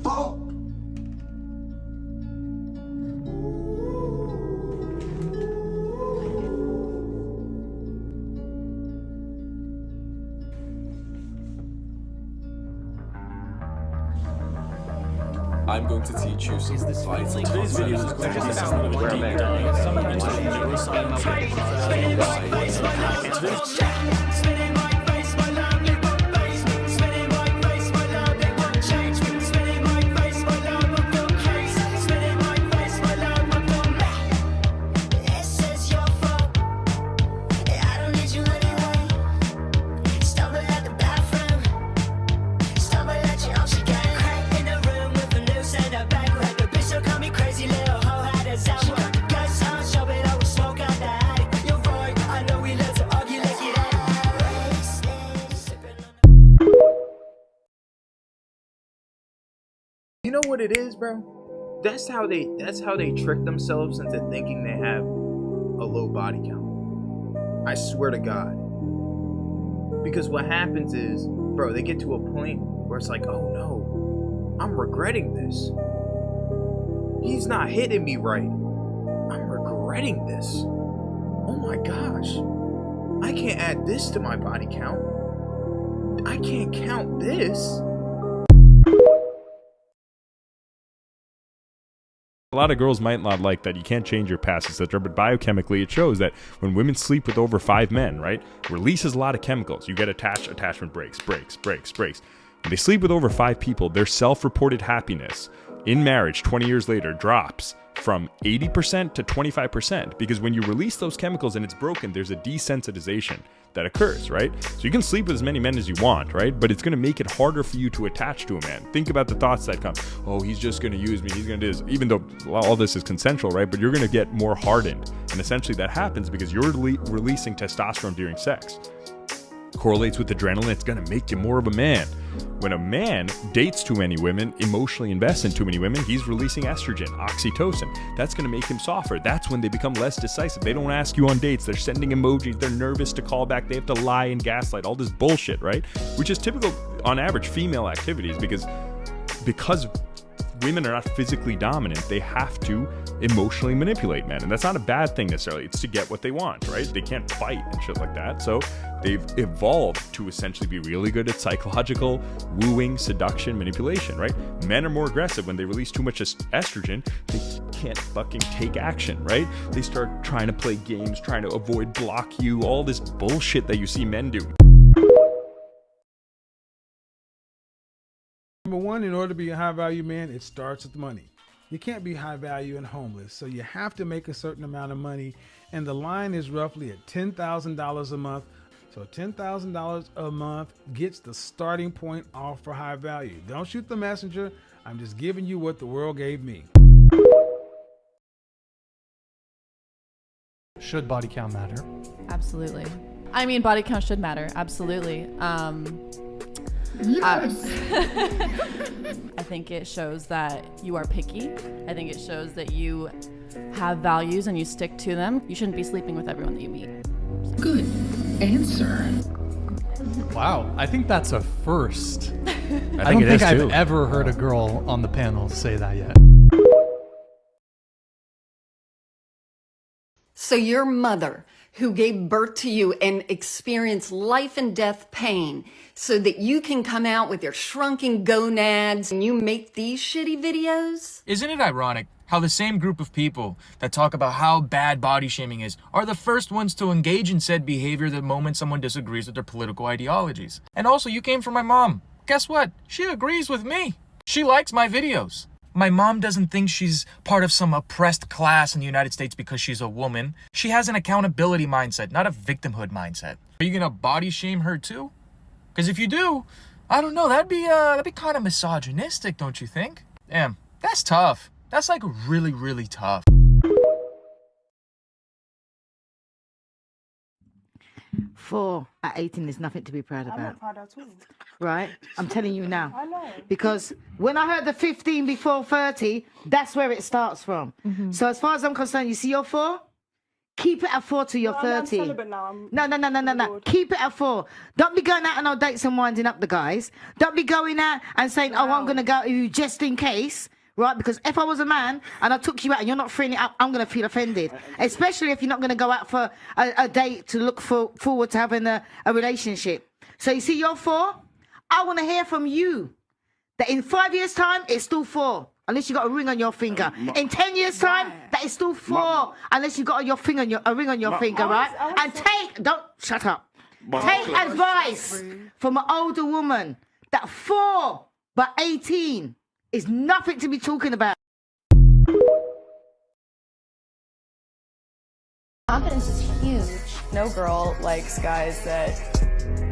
fault. I'm going to teach you some vital Today's video is going to be about one deep dive. Sometimes You know what it is, bro? That's how they trick themselves into thinking they have a low body count. I swear to God. Because what happens is, bro, they get to a point where it's like, oh no, I'm regretting this. He's not hitting me right. I'm regretting this. Oh my gosh. I can't add this to my body count. I can't count this. A lot of girls might not like that you can't change your past, etc. But biochemically, it shows that when women sleep with over 5 men, right, releases a lot of chemicals. You get attached, attachment breaks. When they sleep with over 5 people, their self-reported happiness in marriage 20 years later drops from 80% to 25%, because when you release those chemicals and it's broken, there's a desensitization that occurs, right? So you can sleep with as many men as you want, right? But it's going to make it harder for you to attach to a man. Think about the thoughts that come. Oh, he's just going to use me. He's going to do this. Even though all this is consensual, right? But you're going to get more hardened. And essentially that happens because you're releasing testosterone during sex. Correlates with adrenaline. It's going to make you more of a man. When a man dates too many women, emotionally invests in too many women, he's releasing estrogen, oxytocin. That's going to make him softer. That's when they become less decisive. They don't ask you on dates. They're sending emojis. They're nervous to call back. They have to lie and gaslight. All this bullshit, right? Which is typical, on average, female activities because women are not physically dominant. They have to emotionally manipulate men. And that's not a bad thing necessarily. It's to get what they want, right? They can't fight and shit like that. So they've evolved to essentially be really good at psychological wooing, seduction, manipulation, right? Men are more aggressive when they release too much estrogen. They can't fucking take action, right? They start trying to play games, trying to avoid, block you, all this bullshit that you see men do. Number one, in order to be a high value man, it starts with money. You can't be high value and homeless, so you have to make a certain amount of money, and the line is roughly at $10,000 a month. So $10,000 a month gets the starting point off for high value. Don't shoot the messenger. I'm just giving you what the world gave me. should body count matter? Absolutely. I mean, body count should matter. Absolutely. Yes. I think it shows that you are picky. I think it shows that you have values and you stick to them. You shouldn't be sleeping with everyone that you meet. Good answer. Wow, I think that's a first. I don't think I've too. ever heard a girl on the panel say that yet. So your mother, who gave birth to you and experienced life and death pain so that you can come out with your shrunken gonads and you make these shitty videos? Isn't it ironic how the same group of people that talk about how bad body shaming is are the first ones to engage in said behavior the moment someone disagrees with their political ideologies? And also, you came from my mom. Guess what? She agrees with me. She likes my videos. My mom doesn't think she's part of some oppressed class in the United States because she's a woman. She has an accountability mindset, not a victimhood mindset. Are you gonna body shame her too? Because if you do, I don't know, that'd be kind of misogynistic, don't you think? Damn, that's tough. That's like really, really tough. Four at 18 is nothing to be proud about. I'm not proud at all. Right? I'm telling you now. I know. Because when I heard the 15 before 30, that's where it starts from. So as far as I'm concerned, you see your 4? Keep it at 4 till you're 30. No. Keep it at 4. Don't be going out on no dates and winding up the guys. Don't be going out and saying, oh, I'm going to go with you just in case, right? Because if I was a man and I took you out and you're not freeing it up, I'm going to feel offended. Especially if you're not going to go out for a date to look forward to having a relationship. So you see, you're 4. I want to hear from you that in 5 years' time, it's still 4. Unless you got a ring on your finger. In 10 years' time, that is still 4. Unless you got a ring on your finger, right? And don't shut up. Take advice from an older woman that 4 by 18 is nothing to be talking about. Confidence is huge. No girl likes guys that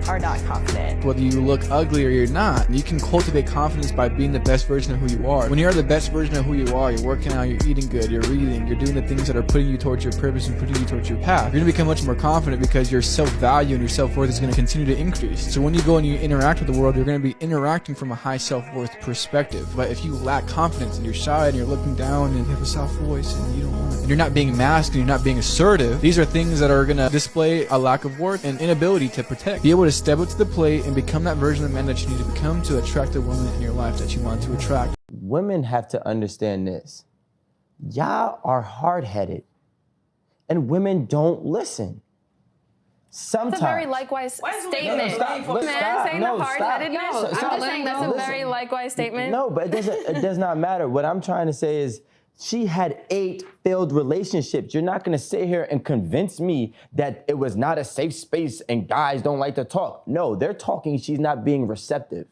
are not confident. Whether you look ugly or you're not, you can cultivate confidence by being the best version of who you are. When you're the best version of who you are, you're working out, you're eating good, you're reading, you're doing the things that are putting you towards your purpose and putting you towards your path. You're going to become much more confident because your self-value and your self-worth is going to continue to increase. So when you go and you interact with the world, you're going to be interacting from a high self-worth perspective. But if you lack confidence and you're shy and you're looking down and you have a soft voice and you don't want to, and you're not being masculine, you're not being assertive, these are things that are going to display a lack of worth and inability to protect. Be able to step up to the plate and become that version of man that you need to become to attract the woman in your life that you want to attract. Women have to understand this. Y'all are hard-headed, and women don't listen. Sometimes. That's a very likewise statement. Man saying the hard-headedness. I'm just saying that's a very likewise statement. No, but it does not matter. What I'm trying to say is, she had 8 failed relationships. You're not going to sit here and convince me that it was not a safe space and guys don't like to talk. No, they're talking. She's not being receptive,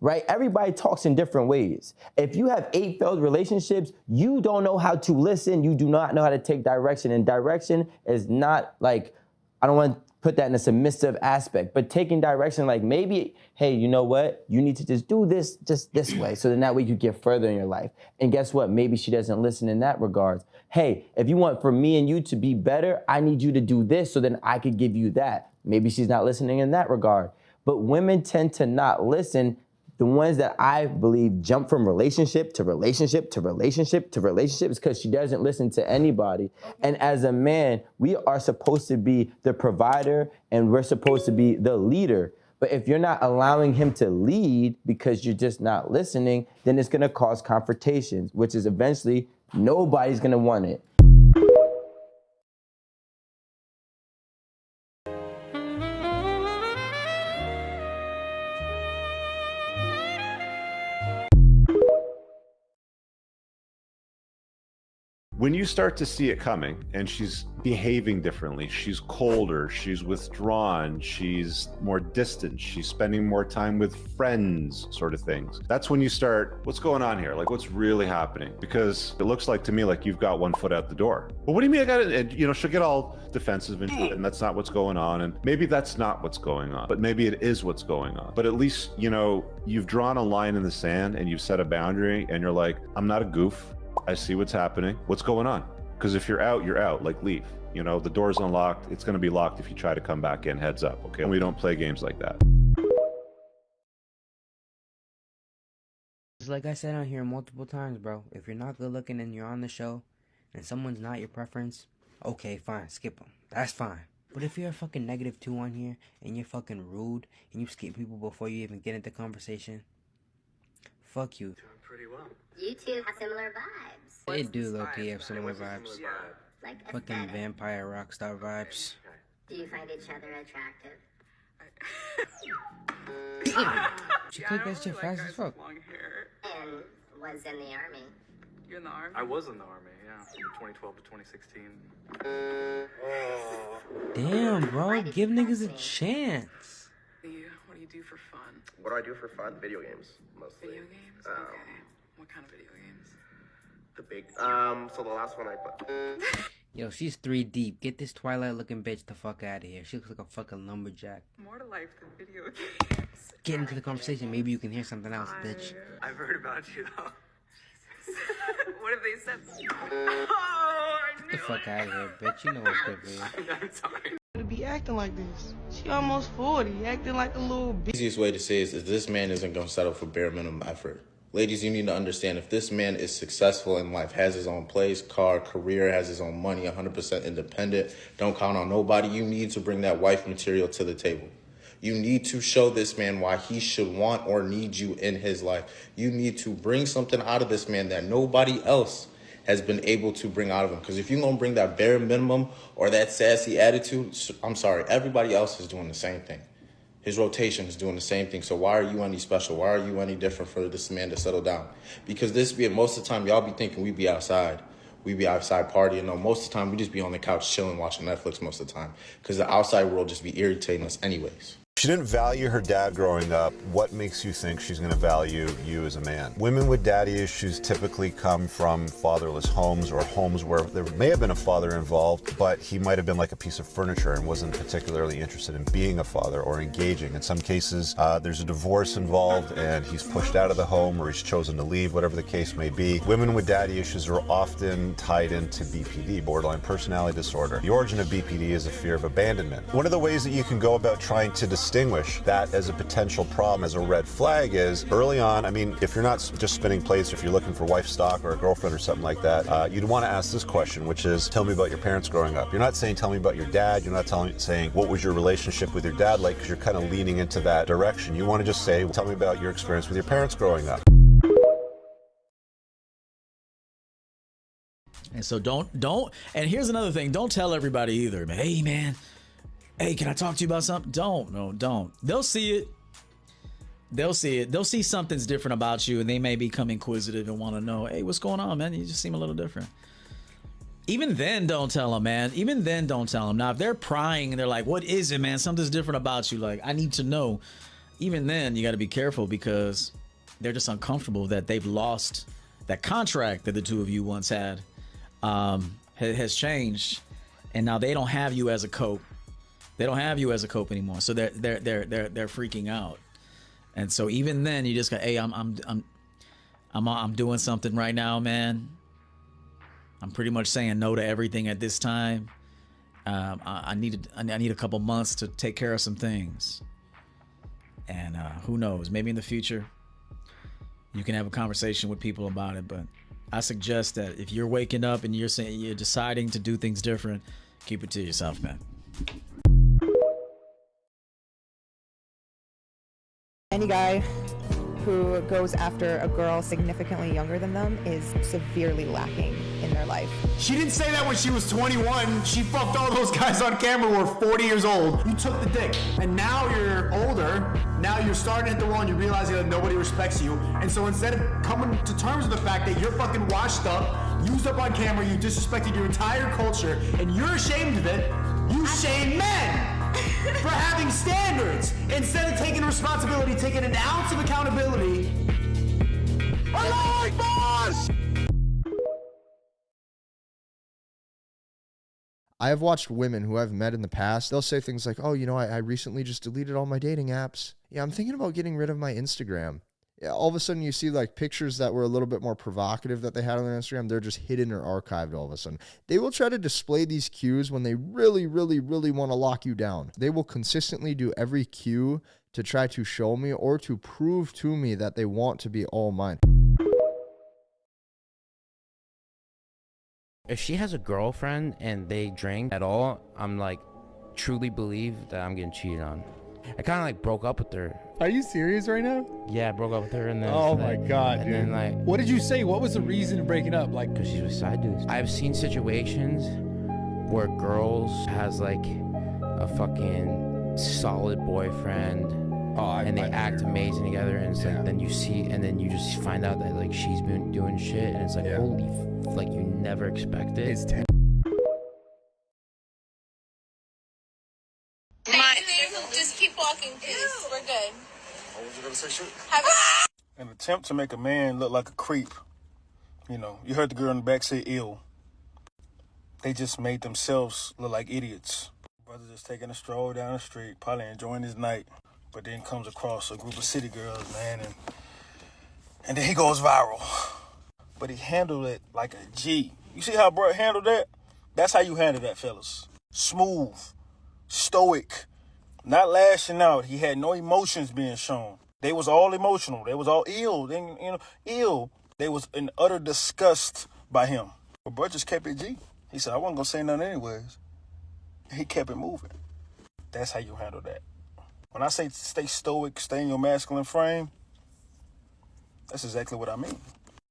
right? Everybody talks in different ways. If you have 8 failed relationships, you don't know how to listen. You do not know how to take direction. And direction is not like, I don't want to put that in a submissive aspect, but taking direction like maybe, hey, you know what? You need to just do this just this way. So then that way you get further in your life. And guess what? Maybe she doesn't listen in that regard. Hey, if you want for me and you to be better, I need you to do this so then I could give you that. Maybe she's not listening in that regard. But women tend to not listen. The ones that I believe jump from relationship to relationship to relationship to relationship is because she doesn't listen to anybody. And as a man, we are supposed to be the provider and we're supposed to be the leader. But if you're not allowing him to lead because you're just not listening, then it's gonna cause confrontations, which is eventually nobody's gonna want it. When you start to see it coming and she's behaving differently, she's colder, she's withdrawn, she's more distant, she's spending more time with friends, sort of things. That's when you start, what's going on here? Like, what's really happening? Because it looks like to me like you've got one foot out the door. Well, what do you mean I got it? And, you know, she'll get all defensive and shit, and that's not what's going on. And maybe that's not what's going on, but maybe it is what's going on. But at least, you know, you've drawn a line in the sand and you've set a boundary and you're like, I'm not a goof. I see what's happening. What's going on? Because if you're out, you're out. Like, leave. You know, the door's unlocked. It's going to be locked if you try to come back in. Heads up, okay? And we don't play games like that. Just like I said on here multiple times, bro. If you're not good looking and you're on the show and someone's not your preference, okay, fine. Skip them. That's fine. But if you're a fucking -2 on here and you're fucking rude and you skip people before you even get into conversation, fuck you. Doing pretty well. You two have similar vibes. They do low-key have similar vibes. Yeah. Like Fucking aesthetic. vampire rock star vibes. Do you find each other attractive? She clicked that shit fast as fuck. And was in the army. You're in the army? I was in the army, yeah, from 2012 to 2016. Damn, bro, give niggas a chance. What do you do for fun? What do I do for fun? Video games, mostly. Video games? Okay. What kind of video games? The big, so the last one I put. Yo, she's 3 deep. Get this Twilight-looking bitch the fuck out of here. She looks like a fucking lumberjack. More to life than video games. Get into the conversation. Maybe you can hear something else, bitch. I've heard about you, though. What have they said? Oh, Get the fuck out of here, bitch. You know what's good for you. I'm sorry. To be acting like this. She almost 40, acting like a little bitch. The easiest way to say is if this man isn't going to settle for bare minimum effort, Ladies, you need to understand, if this man is successful in life, has his own place, car, career, has his own money, 100% independent, don't count on nobody, you need to bring that wife material to the table. You need to show this man why he should want or need you in his life. You need to bring something out of this man that nobody else has been able to bring out of him. Because if you're going to bring that bare minimum or that sassy attitude, I'm sorry, everybody else is doing the same thing. His rotation is doing the same thing. So why are you any special? Why are you any different for this man to settle down? Because most of the time, y'all be thinking we be outside. We be outside partying. No, most of the time, we just be on the couch chilling, watching Netflix most of the time. Because the outside world just be irritating us anyways. She didn't value her dad growing up. What makes you think she's going to value you as a man? Women with daddy issues typically come from fatherless homes or homes where there may have been a father involved, but he might have been like a piece of furniture and wasn't particularly interested in being a father or engaging. In some cases, there's a divorce involved and he's pushed out of the home or he's chosen to leave, whatever the case may be. Women with daddy issues are often tied into BPD, borderline personality disorder. The origin of BPD is a fear of abandonment. One of the ways that you can go about trying to distinguish that as a potential problem, as a red flag, is early on. I mean, if you're not just spinning plates, if you're looking for wife stock or a girlfriend or something like that, you'd want to ask this question, which is, tell me about your parents growing up. You're not saying, tell me about your dad. You're not saying, what was your relationship with your dad like, because you're kind of leaning into that direction. You want to just say, tell me about your experience with your parents growing up. And so don't, and here's another thing, don't tell everybody either, man. Hey, man. Hey, can I talk to you about something? Don't. They'll see it. They'll see something's different about you, and they may become inquisitive and want to know, hey, what's going on, man? You just seem a little different. Even then, don't tell them, man. Even then, don't tell them. Now, if they're prying and they're like, what is it, man? Something's different about you. Like, I need to know. Even then, you got to be careful because they're just uncomfortable that they've lost that contract that the two of you once had has changed, and now they don't have you as a cope. They don't have you as a cope anymore, so they're freaking out, and so even then you just go, hey, I'm doing something right now, man. I'm pretty much saying no to everything at this time. I need a couple months to take care of some things, and who knows, maybe in the future you can have a conversation with people about it. But I suggest that if you're waking up and you're saying you're deciding to do things different, keep it to yourself, man. Any guy who goes after a girl significantly younger than them is severely lacking in their life. She didn't say that when she was 21. She fucked all those guys on camera who were 40 years old. You took the dick. And now you're older. Now you're starting to hit the wall and you're realizing that nobody respects you. And so instead of coming to terms with the fact that you're fucking washed up, used up on camera, you disrespected your entire culture, and you're ashamed of it, you shame men for having standards instead of taking responsibility, taking an ounce of accountability. Alive, boss! I have watched women who I've met in the past, they'll say things like, oh, you know, I recently just deleted all my dating apps. Yeah, I'm thinking about getting rid of my Instagram. Yeah, all of a sudden you see like pictures that were a little bit more provocative that they had on their Instagram. They're just hidden or archived all of a sudden. They will try to display these cues when they really, really, really want to lock you down. They will consistently do every cue to try to show me or to prove to me that they want to be all mine. If she has a girlfriend and they drink at all, I'm like, truly believe that I'm getting cheated on. I kind of like broke up with her. Are you serious right now? Yeah, I broke up with her and then. Oh my god, and dude. then like. What did you say? What was the reason of breaking up? Like, because she's with side dudes. I've seen situations where girls has like a fucking solid boyfriend. And they act amazing together, and it's like then you see, and then you just find out that like she's been doing shit, and it's like holy, like you never expected. It's Just keep walking, please. We're good. Oh, was you gonna say shit? An attempt to make a man look like a creep. You know, you heard the girl in the back say ill. They just made themselves look like idiots. Brother just taking a stroll down the street, probably enjoying his night, but then comes across a group of city girls, man, and then he goes viral. But he handled it like a G. You see how bro handled that? That's how you handle that, fellas. Smooth, stoic, not lashing out. He had no emotions being shown. They was all emotional. They was all ill. They, ill. They was in utter disgust by him. But bro just kept it G. He said, I wasn't gonna say nothing anyways. He kept it moving. That's how you handle that. When I say stay stoic, stay in your masculine frame, that's exactly what I mean.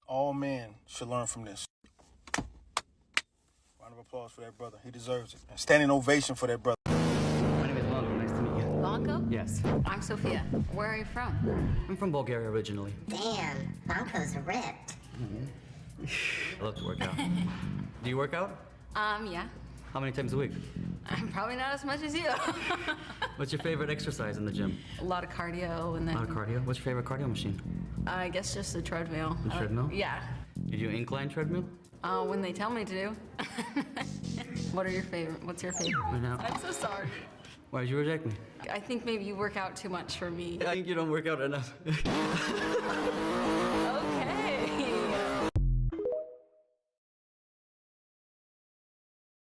All men should learn from this. Round of applause for that brother. He deserves it. And standing ovation for that brother. My name is Blanco. Nice to meet you. Blanco? Yes. I'm Sophia. Where are you from? I'm from Bulgaria originally. Damn, Blanco's ripped. I love to work out. Do you work out? Yeah. How many times a week? Probably not as much as you. What's your favorite exercise in the gym? A lot of cardio and then... A lot of cardio? What's your favorite cardio machine? I guess just the treadmill. The treadmill? Yeah. You do incline treadmill? When they tell me to. What's your favorite? Right now. I'm so sorry. Why did you reject me? I think maybe you work out too much for me. I think you don't work out enough. Okay.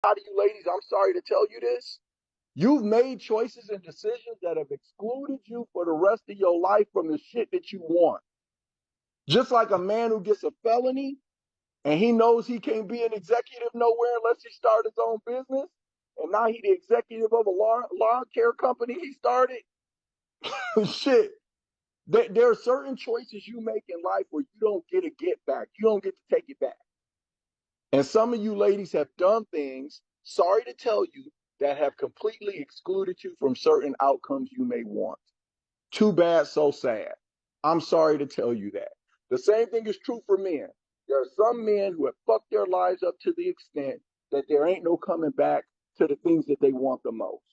A lot of you ladies, I'm sorry to tell you this. You've made choices and decisions that have excluded you for the rest of your life from the shit that you want. Just like a man who gets a felony and he knows he can't be an executive nowhere unless he starts his own business, and now he's the executive of a lawn care company he started. Shit. There are certain choices you make in life where you don't get a get back. You don't get to take it back. And some of you ladies have done things, sorry to tell you, that have completely excluded you from certain outcomes you may want. Too bad, so sad. I'm sorry to tell you that. The same thing is true for men. There are some men who have fucked their lives up to the extent that there ain't no coming back to the things that they want the most.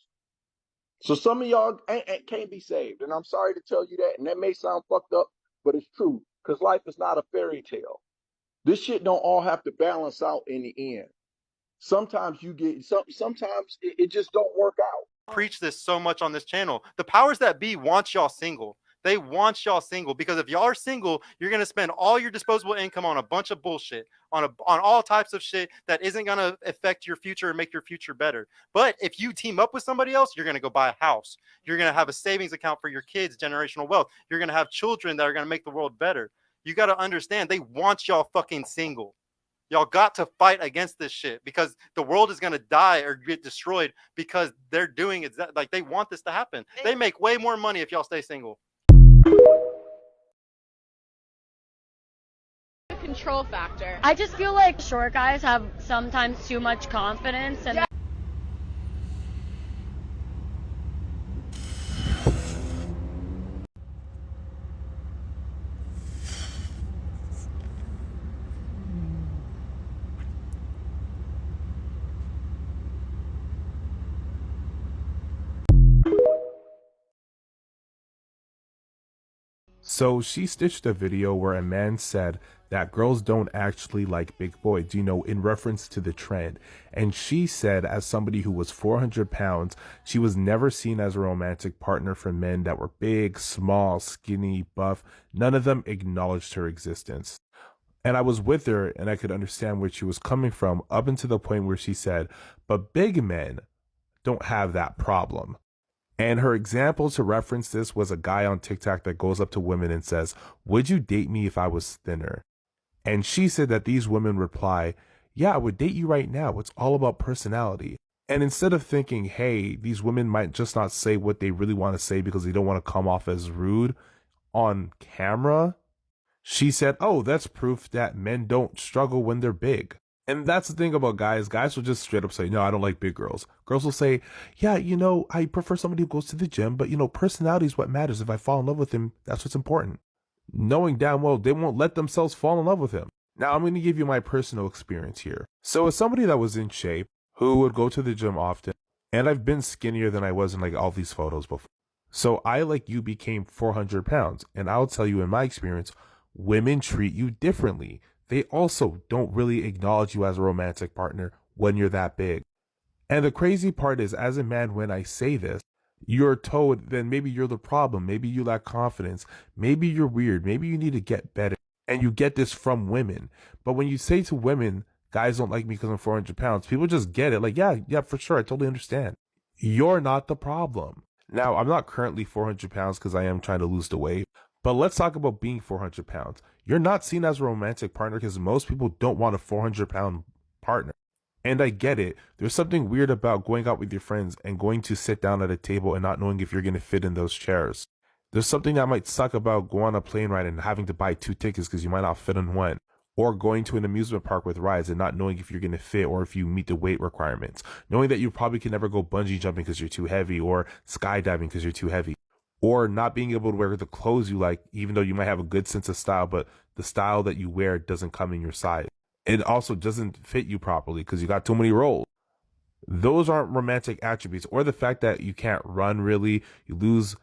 So some of y'all can't be saved. And I'm sorry to tell you that. And that may sound fucked up, but it's true. Because life is not a fairy tale. This shit don't all have to balance out in the end. Sometimes you get, sometimes it just don't work out. Preach this so much on this channel. The powers that be want y'all single. They want y'all single because if y'all are single, you're going to spend all your disposable income on a bunch of bullshit, on all types of shit that isn't going to affect your future and make your future better. But if you team up with somebody else, you're going to go buy a house. You're going to have a savings account for your kids, generational wealth. You're going to have children that are going to make the world better. You got to understand, they want y'all fucking single. Y'all got to fight against this shit because the world is going to die or get destroyed because they're doing it. Like they want this to happen. They make way more money if y'all stay single. Control factor. I just feel like short guys have sometimes too much confidence and So she stitched a video where a man said that girls don't actually like big boys, in reference to the trend. And she said, as somebody who was 400 pounds, she was never seen as a romantic partner for men that were big, small, skinny, buff. None of them acknowledged her existence. And I was with her and I could understand where she was coming from up until the point where she said, but big men don't have that problem. And her example to reference this was a guy on TikTok that goes up to women and says, would you date me if I was thinner? And she said that these women reply, yeah, I would date you right now. It's all about personality. And instead of thinking, hey, these women might just not say what they really want to say because they don't want to come off as rude on camera, she said, oh, that's proof that men don't struggle when they're big. And that's the thing about guys. Guys will just straight up say, no, I don't like big girls. Girls will say, yeah, I prefer somebody who goes to the gym, but personality is what matters. If I fall in love with him, that's what's important. Knowing damn well they won't let themselves fall in love with him. Now, I'm going to give you my personal experience here. So as somebody that was in shape, who would go to the gym often, and I've been skinnier than I was in like all these photos before. So I, like you, became 400 pounds. And I'll tell you in my experience, women treat you differently. They also don't really acknowledge you as a romantic partner when you're that big. And the crazy part is, as a man, when I say this, you're told then maybe you're the problem. Maybe you lack confidence. Maybe you're weird. Maybe you need to get better. And you get this from women. But when you say to women, guys don't like me because I'm 400 pounds, people just get it. Like, yeah, for sure. I totally understand. You're not the problem. Now, I'm not currently 400 pounds because I am trying to lose the weight, but let's talk about being 400 pounds. You're not seen as a romantic partner because most people don't want a 400-pound partner. And I get it. There's something weird about going out with your friends and going to sit down at a table and not knowing if you're going to fit in those chairs. There's something that might suck about going on a plane ride and having to buy 2 tickets because you might not fit in one. Or going to an amusement park with rides and not knowing if you're going to fit or if you meet the weight requirements. Knowing that you probably can never go bungee jumping because you're too heavy, or skydiving because you're too heavy. Or not being able to wear the clothes you like, even though you might have a good sense of style, but the style that you wear doesn't come in your size. It also doesn't fit you properly because you got too many rolls. Those aren't romantic attributes. Or the fact that you can't run really, you lose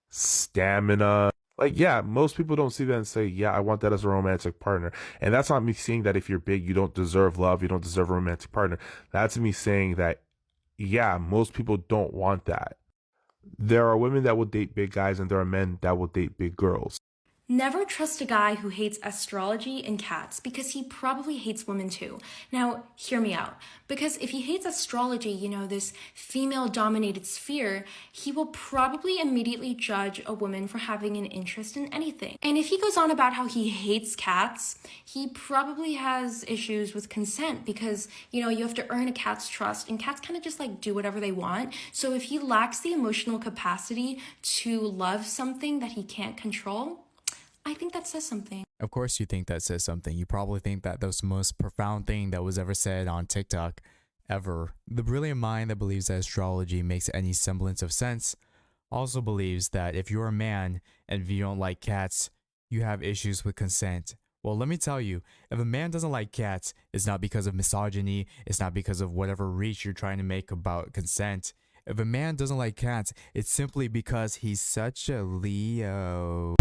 stamina. Like, yeah, most people don't see that and say, yeah, I want that as a romantic partner. And that's not me saying that if you're big, you don't deserve love, you don't deserve a romantic partner. That's me saying that, yeah, most people don't want that. There are women that will date big guys and there are men that will date big girls. Never trust a guy who hates astrology and cats because he probably hates women too. Now, hear me out. Because if he hates astrology, you know, this female-dominated sphere, he will probably immediately judge a woman for having an interest in anything. And if he goes on about how he hates cats, he probably has issues with consent because, you know, you have to earn a cat's trust and cats kind of just like do whatever they want. So if he lacks the emotional capacity to love something that he can't control, I think that says something. Of course you think that says something. You probably think that that's the most profound thing that was ever said on TikTok ever. The brilliant mind that believes that astrology makes any semblance of sense also believes that if you're a man and if you don't like cats, you have issues with consent. Well, let me tell you, if a man doesn't like cats, it's not because of misogyny, it's not because of whatever reach you're trying to make about consent. If a man doesn't like cats, it's simply because he's such a Leo.